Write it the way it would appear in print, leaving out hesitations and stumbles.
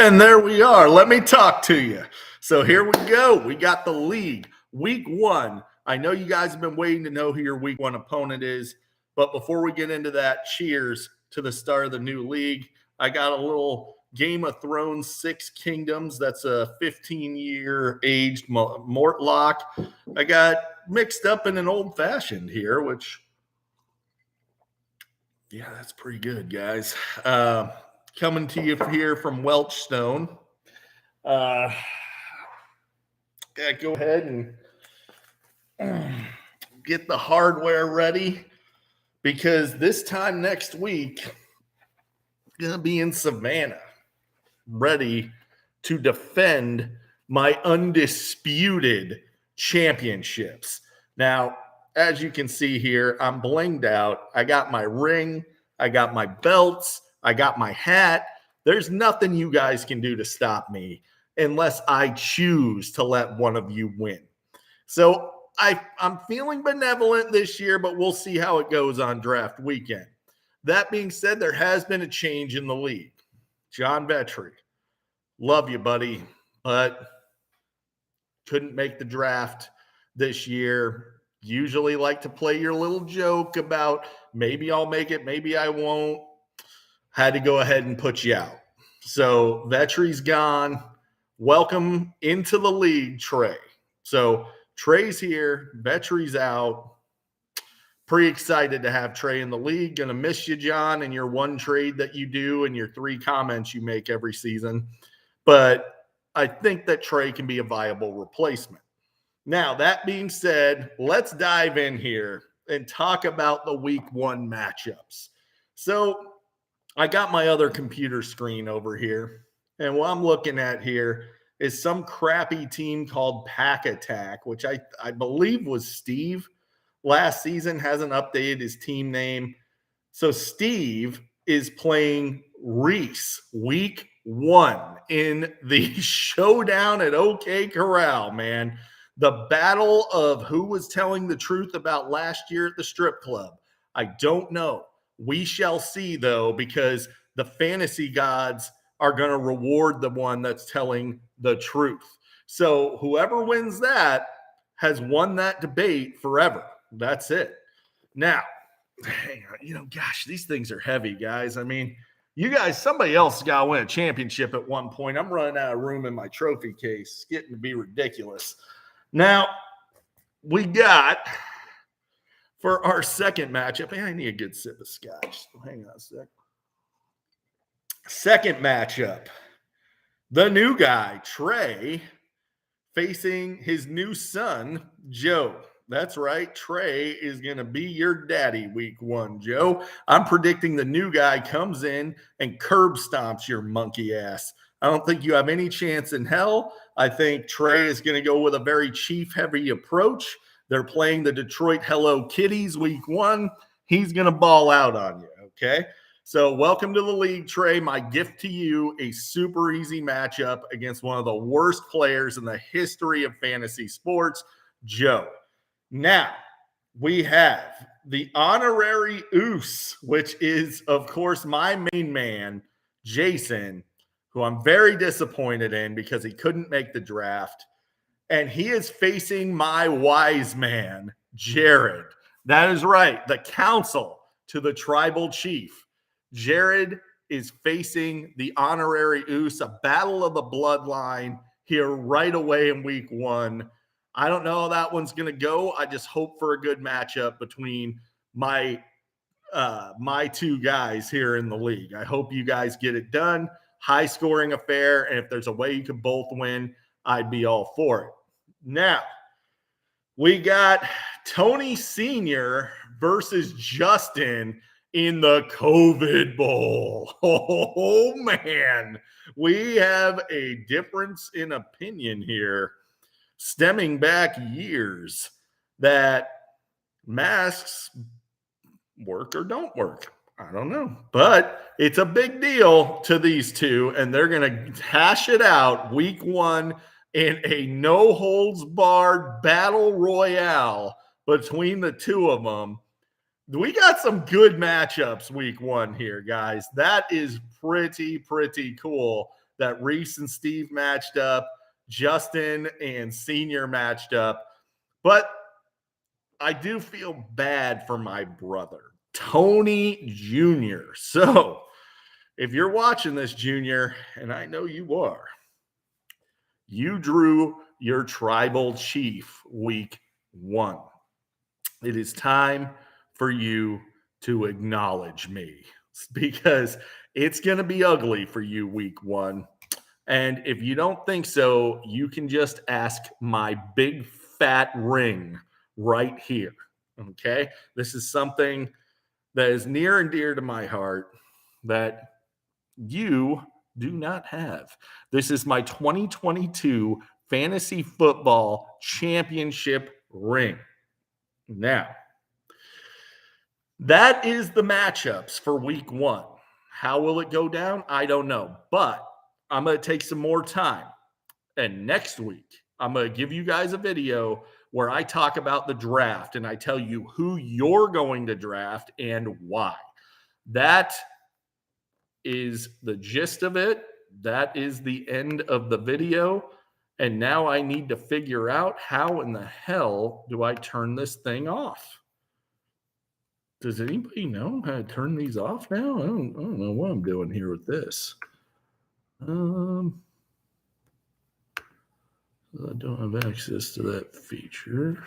And there we are. Let me talk to you. So here we go. We got the league. Week one. I know you guys have been waiting to know who your week one opponent is. But before we get into that, cheers to the start of the new league. I got a little Game of Thrones Six Kingdoms. That's a 15-year aged Mortlock. I got mixed up in an old fashioned here, which, yeah, that's pretty good, guys. Coming to you here from Welchstone. Yeah, go ahead and get the hardware ready because this time next week, I'm going to be in Savannah, ready to defend my undisputed championships. Now, as you can see here, I'm blinged out. I got my ring, I got my belts, I got my hat. There's nothing you guys can do to stop me unless I choose to let one of you win. So I'm feeling benevolent this year, but we'll see how it goes on draft weekend. That being said, there has been a change in the league. John Vetri, love you, buddy, but couldn't make the draft this year. Usually like to play your little joke about maybe I'll make it, maybe I won't. Had to go ahead and put you out. So Vetri's gone. Welcome into the league, Trey. So Trey's here. Vetri's out. Pretty excited to have Trey in the league. Gonna miss you, John, and your one trade that you do and your 3 comments you make every season. But I think that Trey can be a viable replacement. Now, that being said, let's dive in here and talk about the week one matchups. So I got my other computer screen over here, and what I'm looking at here is some crappy team called Pack Attack, which I believe was Steve last season, hasn't updated his team name. So Steve is playing Reese week one in the showdown at OK Corral, man. The battle of who was telling the truth about last year at the strip club. I don't know. We shall see, though, because the fantasy gods are going to reward the one that's telling the truth. So whoever wins that has won that debate forever. That's it. Now, gosh, these things are heavy, guys. I mean, you guys, somebody else got to win a championship at one point. I'm running out of room in my trophy case. It's getting to be ridiculous. Now, we got... for our second matchup, I need a good sip of scotch. So hang on a sec. Second matchup, the new guy, Trey, facing his new son, Joe. That's right. Trey is going to be your daddy week one, Joe. I'm predicting the new guy comes in and curb stomps your monkey ass. I don't think you have any chance in hell. I think Trey is going to go with a very chief-heavy approach. They're playing the Detroit Hello Kitties week one. He's going to ball out on you, okay? So welcome to the league, Trey. My gift to you, a super easy matchup against one of the worst players in the history of fantasy sports, Joe. Now, we have the honorary Oos, which is, of course, my main man, Jason, who I'm very disappointed in because he couldn't make the draft. And he is facing my wise man, Jared. That is right. The counsel to the tribal chief. Jared is facing the honorary Oos, a battle of the bloodline here right away in week one. I don't know how that one's going to go. I just hope for a good matchup between my two guys here in the league. I hope you guys get it done. High scoring affair. And if there's a way you can both win, I'd be all for it. Now, we got Tony Sr. versus Justin in the COVID Bowl. Oh, man. We have a difference in opinion here, stemming back years, that masks work or don't work. I don't know. But it's a big deal to these two, and they're going to hash it out week one in a no-holds-barred battle royale between the two of them. We got some good matchups week one here, guys. That is pretty cool that Reese and Steve matched up, Justin and Senior matched up. But I do feel bad for my brother, Tony Jr. So if you're watching this, Junior, and I know you are, you drew your tribal chief week 1. It is time for you to acknowledge me because it's going to be ugly for you week 1. And if you don't think so, you can just ask my big fat ring right here. Okay. This is something that is near and dear to my heart that you do not have. This is my 2022 Fantasy Football Championship ring. Now, that is the matchups for week 1. How will it go down? I don't know, but I'm going to take some more time. And next week, I'm going to give you guys a video where I talk about the draft and I tell you who you're going to draft and why. That is the gist of it. That is the end of the video. And now I need to figure out how in the hell do I turn this thing off? Does anybody know how to turn these off now? I don't know what I'm doing here with this. I don't have access to that feature.